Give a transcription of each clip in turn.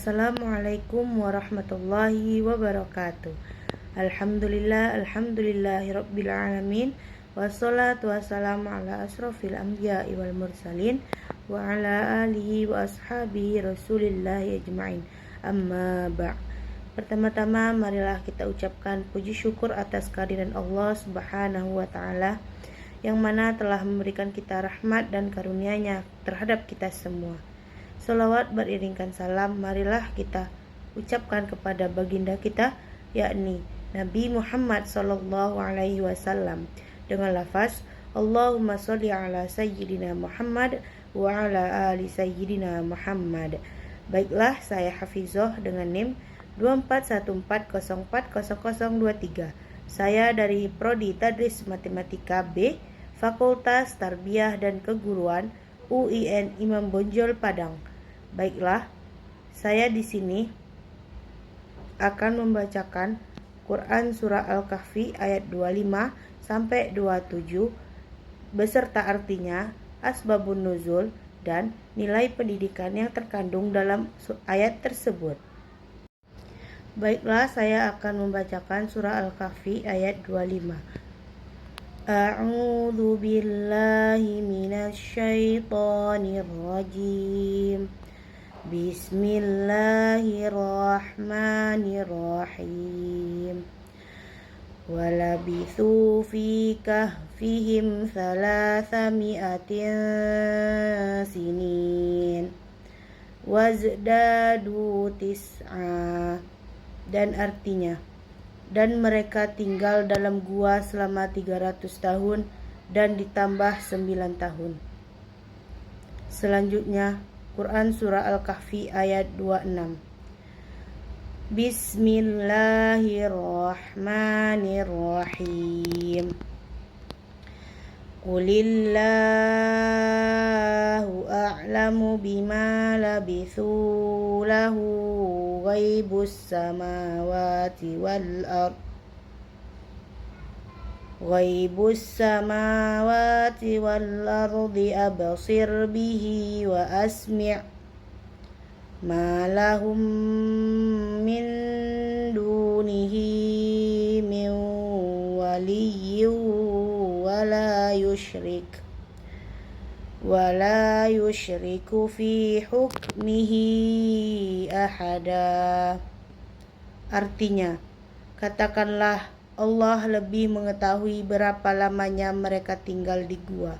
Assalamualaikum warahmatullahi wabarakatuh. Alhamdulillahirabbil alamin. Wassalatu wassalamu ala asrofil anbiya'i wal mursalin wa ala alihi wa ashabihi rasulillahi ajma'in. Amma ba'. Pertama-tama marilah kita ucapkan puji syukur atas kehadiran Allah Subhanahu wa taala yang mana telah memberikan kita rahmat dan karunia-Nya terhadap kita semua. Salawat beriringkan salam marilah kita ucapkan kepada baginda kita, yakni Nabi Muhammad sallallahu alaihi wasallam dengan lafaz Allahumma sholli ala sayyidina Muhammad wa ala ali sayyidina Muhammad. Baiklah, saya Hafizah dengan NIM 2414040023. Saya dari Prodi Tadris Matematika B, Fakultas Tarbiyah dan Keguruan UIN Imam Bonjol Padang. Baiklah, saya di sini akan membacakan Quran Surah Al-Kahfi ayat 25 sampai 27 beserta artinya, asbabun nuzul, dan nilai pendidikan yang terkandung dalam ayat tersebut. Baiklah, saya akan membacakan Surah Al-Kahfi ayat 25. A'udzu billahi minasy syaithanir rajim. Bismillahirrahmanirrahim. Walabithu fi kahfihim 300 sinin wazdadu tis'a. Dan artinya, dan mereka tinggal dalam gua selama 300 tahun dan ditambah 9 tahun. Selanjutnya Quran Surah Al-Kahfi ayat 26. Bismillahirrahmanirrahim. Qulillahu a'lamu bima labithu lahu ghaibus samawati wal ard. Ghaibus samawati wal ardi absir bihi wa asmi' ma lahum min dunihi min waliyyin wala yushriku fi hukmihi ahada. Artinya, katakanlah Allah lebih mengetahui berapa lamanya mereka tinggal di gua.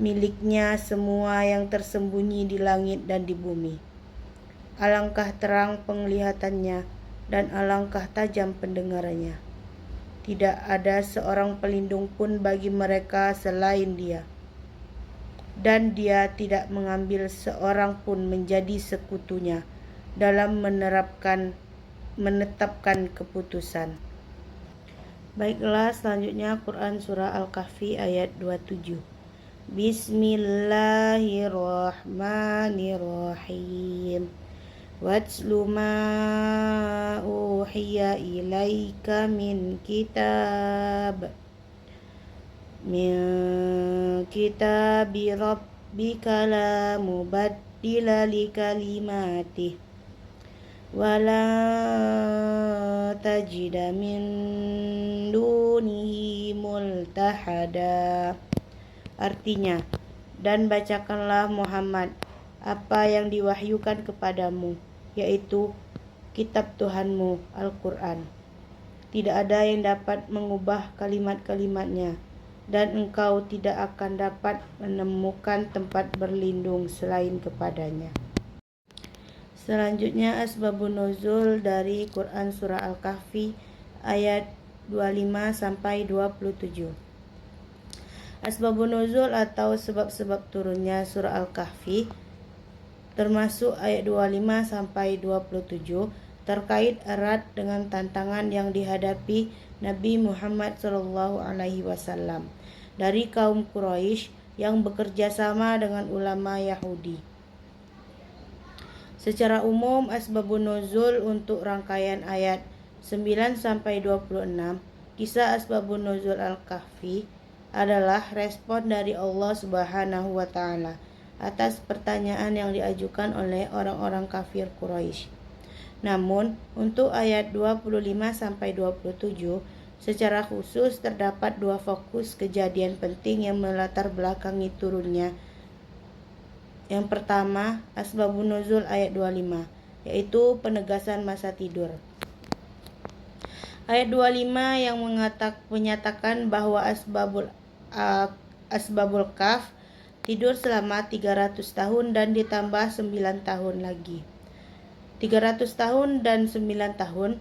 Miliknya semua yang tersembunyi di langit dan di bumi. Alangkah terang penglihatannya dan alangkah tajam pendengarannya. Tidak ada seorang pelindung pun bagi mereka selain Dia. Dan Dia tidak mengambil seorang pun menjadi sekutunya dalam menetapkan keputusan. Baiklah, selanjutnya Quran Surah Al-Kahfi ayat 27. Bismillahirrahmanirrahim. Watslu ma uhiya ilaika min kitabi rabbika la mubaddila likalimatih wala tajida min dunihi multahada. Artinya, dan bacakanlah Muhammad apa yang diwahyukan kepadamu, yaitu kitab Tuhanmu Al-Quran. Tidak ada yang dapat mengubah kalimat-kalimatnya, dan engkau tidak akan dapat menemukan tempat berlindung selain kepadanya. Selanjutnya asbabun nuzul dari Quran Surah Al-Kahfi ayat 25 sampai 27. Asbabun nuzul atau sebab-sebab turunnya Surah Al-Kahfi termasuk ayat 25 sampai 27 terkait erat dengan tantangan yang dihadapi Nabi Muhammad SAW dari kaum Quraisy yang bekerja sama dengan ulama Yahudi. Secara umum, asbabun nuzul untuk rangkaian ayat 9 sampai 26 kisah asbabun nuzul Al-Kahfi adalah respon dari Allah Subhanahu wa taala atas pertanyaan yang diajukan oleh orang-orang kafir Quraisy. Namun, untuk ayat 25-27 secara khusus terdapat dua fokus kejadian penting yang melatar belakangi turunnya. Yang pertama, asbabun nuzul ayat 25, yaitu penegasan masa tidur. Ayat 25 yang menyatakan bahwa asbabul kaf tidur selama 300 tahun dan ditambah 9 tahun lagi. 300 tahun dan 9 tahun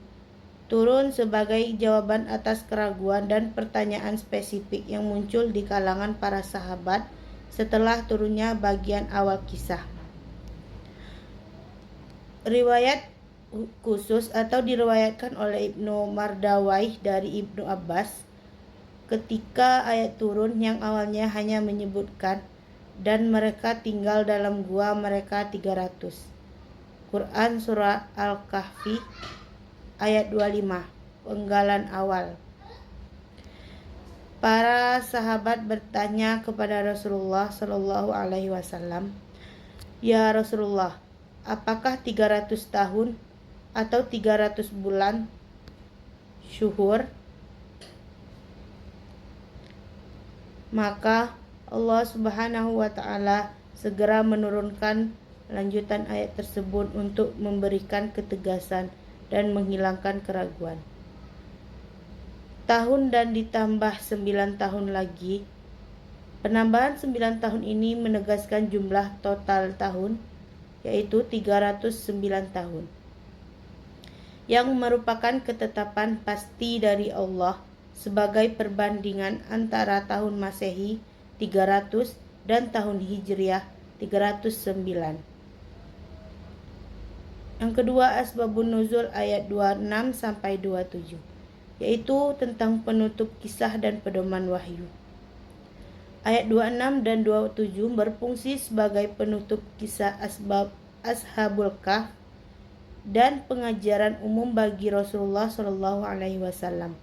turun sebagai jawaban atas keraguan dan pertanyaan spesifik yang muncul di kalangan para sahabat setelah turunnya bagian awal kisah. Riwayat khusus atau diriwayatkan oleh Ibnu Mardawayh dari Ibnu Abbas ketika ayat turun yang awalnya hanya menyebutkan dan mereka tinggal dalam gua mereka 300. Quran Surah Al-Kahfi ayat 25, penggalan awal. Para sahabat bertanya kepada Rasulullah Shallallahu Alaihi Wasallam, "Ya Rasulullah, apakah 300 tahun atau 300 bulan syuhur?" Maka Allah Subhanahu wa taala segera menurunkan lanjutan ayat tersebut untuk memberikan ketegasan dan menghilangkan keraguan. Tahun dan ditambah 9 tahun lagi. Penambahan 9 tahun ini menegaskan jumlah total tahun, yaitu 309 tahun. Yang merupakan ketetapan pasti dari Allah sebagai perbandingan antara tahun Masehi 300 dan tahun Hijriah 309. Yang kedua, asbabun nuzul ayat 26-27, yaitu tentang penutup kisah dan pedoman wahyu. Ayat 26 dan 27 berfungsi sebagai penutup kisah Ashabul Kahf dan pengajaran umum bagi Rasulullah Shallallahu Alaihi Wasallam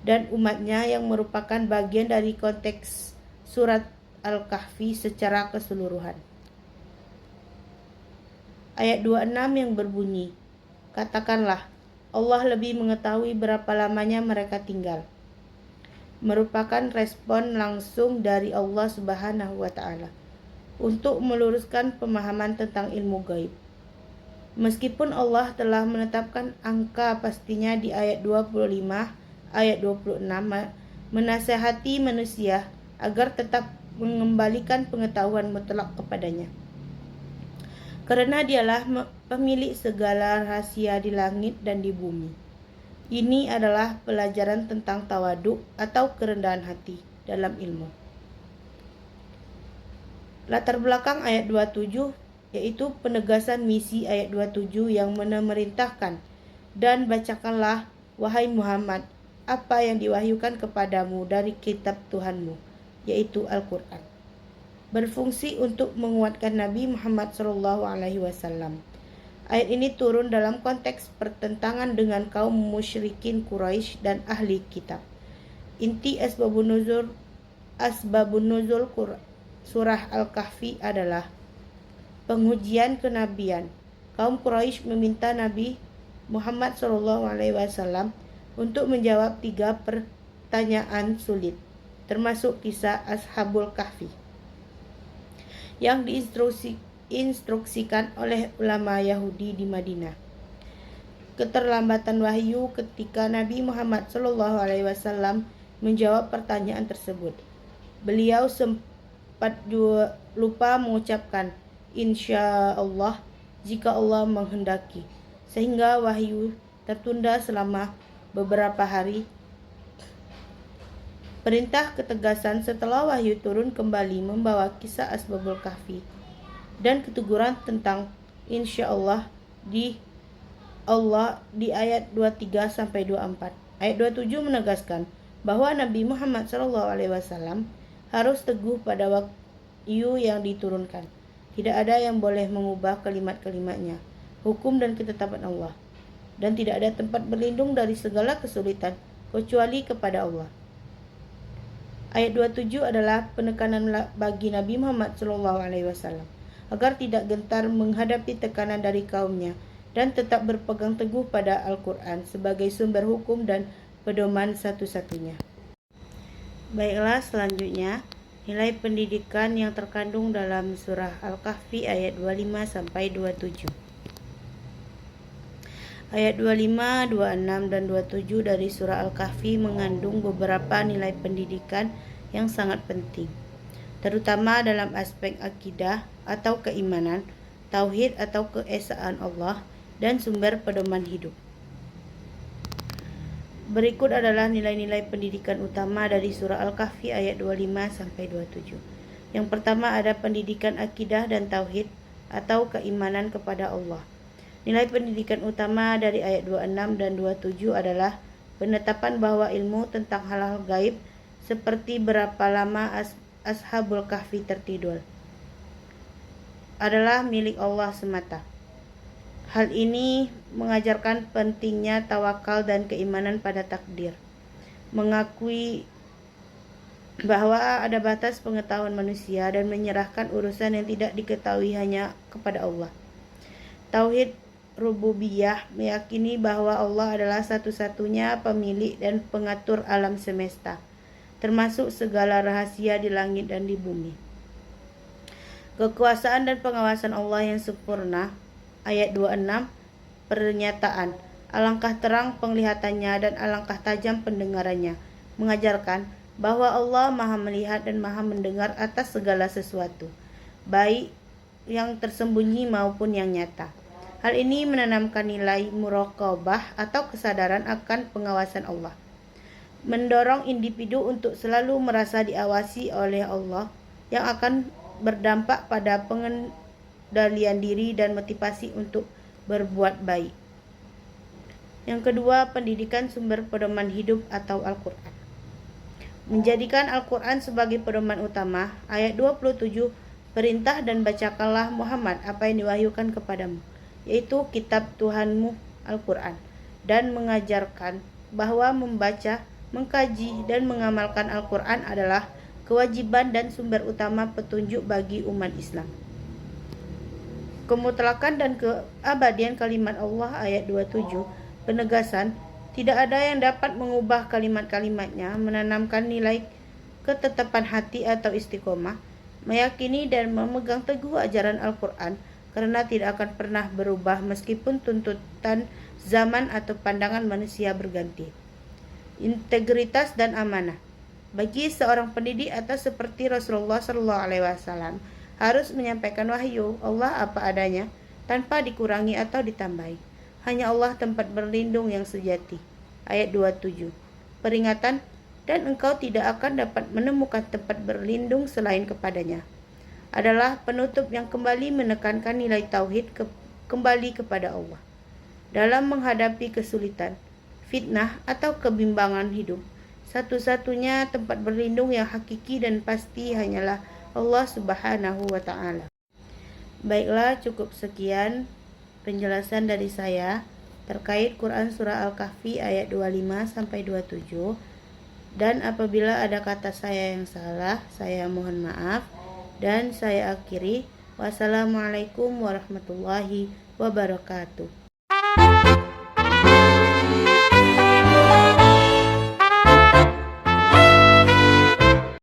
dan umatnya yang merupakan bagian dari konteks surat Al-Kahfi secara keseluruhan. Ayat 26 yang berbunyi, "Katakanlah, Allah lebih mengetahui berapa lamanya mereka tinggal," merupakan respon langsung dari Allah Subhanahu wa taala untuk meluruskan pemahaman tentang ilmu gaib. Meskipun Allah telah menetapkan angka pastinya di ayat 25, ayat 26 menasihati manusia agar tetap mengembalikan pengetahuan mutlak kepadanya. Karena dialah pemilik segala rahasia di langit dan di bumi. Ini adalah pelajaran tentang tawaduk atau kerendahan hati dalam ilmu. Latar belakang ayat 27 yaitu penegasan misi ayat 27 yang memerintahkan, "Dan bacakanlah, wahai Muhammad, apa yang diwahyukan kepadamu dari kitab Tuhanmu, yaitu Al-Quran." Berfungsi untuk menguatkan Nabi Muhammad SAW. Ayat ini turun dalam konteks pertentangan dengan kaum musyrikin Quraisy dan ahli kitab. Inti asbabun nuzul surah Al-Kahfi adalah pengujian kenabian. Kaum Quraisy meminta Nabi Muhammad SAW untuk menjawab 3 pertanyaan sulit, termasuk kisah Ashabul Kahfi yang diinstruksikan oleh ulama Yahudi di Madinah. Keterlambatan wahyu ketika Nabi Muhammad SAW menjawab pertanyaan tersebut. Beliau sempat lupa mengucapkan insya Allah jika Allah menghendaki, sehingga wahyu tertunda selama beberapa hari. Perintah ketegasan setelah wahyu turun kembali membawa kisah Asbabul Kahfi dan keteguran tentang insya Allah di ayat 23-24. Ayat 27 menegaskan bahwa Nabi Muhammad SAW harus teguh pada wahyu yang diturunkan. Tidak ada yang boleh mengubah kalimat-kalimatnya, hukum dan ketetapan Allah. Dan tidak ada tempat berlindung dari segala kesulitan kecuali kepada Allah. Ayat 27 adalah penekanan bagi Nabi Muhammad SAW agar tidak gentar menghadapi tekanan dari kaumnya dan tetap berpegang teguh pada Al-Quran sebagai sumber hukum dan pedoman satu-satunya. Baiklah, selanjutnya nilai pendidikan yang terkandung dalam surah Al-Kahfi ayat 25-27. Ayat 25, 26, dan 27 dari surah Al-Kahfi mengandung beberapa nilai pendidikan yang sangat penting, terutama dalam aspek akidah atau keimanan, tauhid atau keesaan Allah, dan sumber pedoman hidup. Berikut adalah nilai-nilai pendidikan utama dari surah Al-Kahfi ayat 25-27. Yang pertama ada pendidikan akidah dan tauhid atau keimanan kepada Allah. Nilai pendidikan utama dari ayat 26 dan 27 adalah penetapan bahwa ilmu tentang hal-hal gaib seperti berapa lama Ashabul Kahfi tertidur adalah milik Allah semata. Hal ini mengajarkan pentingnya tawakal dan keimanan pada takdir, mengakui bahwa ada batas pengetahuan manusia dan menyerahkan urusan yang tidak diketahui hanya kepada Allah. Tauhid rububiyah meyakini bahwa Allah adalah satu-satunya pemilik dan pengatur alam semesta, termasuk segala rahasia di langit dan di bumi. Kekuasaan dan pengawasan Allah yang sempurna. Ayat 26, pernyataan, alangkah terang penglihatannya dan alangkah tajam pendengarannya, mengajarkan bahwa Allah Maha melihat dan Maha mendengar atas segala sesuatu, baik yang tersembunyi maupun yang nyata. Hal ini menanamkan nilai muraqabah atau kesadaran akan pengawasan Allah, mendorong individu untuk selalu merasa diawasi oleh Allah yang akan berdampak pada pengendalian diri dan motivasi untuk berbuat baik. Yang kedua, pendidikan sumber pedoman hidup atau Al-Quran. Menjadikan Al-Quran sebagai pedoman utama. Ayat 27, perintah dan bacakanlah Muhammad apa yang diwahyukan kepadamu, yaitu kitab Tuhanmu Al-Quran, dan mengajarkan bahwa membaca, mengkaji, dan mengamalkan Al-Quran adalah kewajiban dan sumber utama petunjuk bagi umat Islam. Kemutlakan dan keabadian kalimat Allah. Ayat 27, penegasan tidak ada yang dapat mengubah kalimat-kalimatnya, menanamkan nilai ketetapan hati atau istiqomah, meyakini dan memegang teguh ajaran Al-Quran karena tidak akan pernah berubah meskipun tuntutan zaman atau pandangan manusia berganti. Integritas dan amanah. Bagi seorang pendidik atau seperti Rasulullah SAW harus menyampaikan wahyu Allah apa adanya tanpa dikurangi atau ditambahi. Hanya Allah tempat berlindung yang sejati. Ayat 27. Peringatan, dan engkau tidak akan dapat menemukan tempat berlindung selain kepadanya, adalah penutup yang kembali menekankan nilai tauhid kembali kepada Allah. Dalam menghadapi kesulitan, fitnah atau kebimbangan hidup, satu-satunya tempat berlindung yang hakiki dan pasti hanyalah Allah Subhanahu wa Ta'ala. Baiklah, cukup sekian penjelasan dari saya terkait Quran Surah Al-Kahfi ayat 25-27. Dan apabila ada kata saya yang salah, saya mohon maaf. Dan saya akhiri. Wassalamualaikum warahmatullahi wabarakatuh.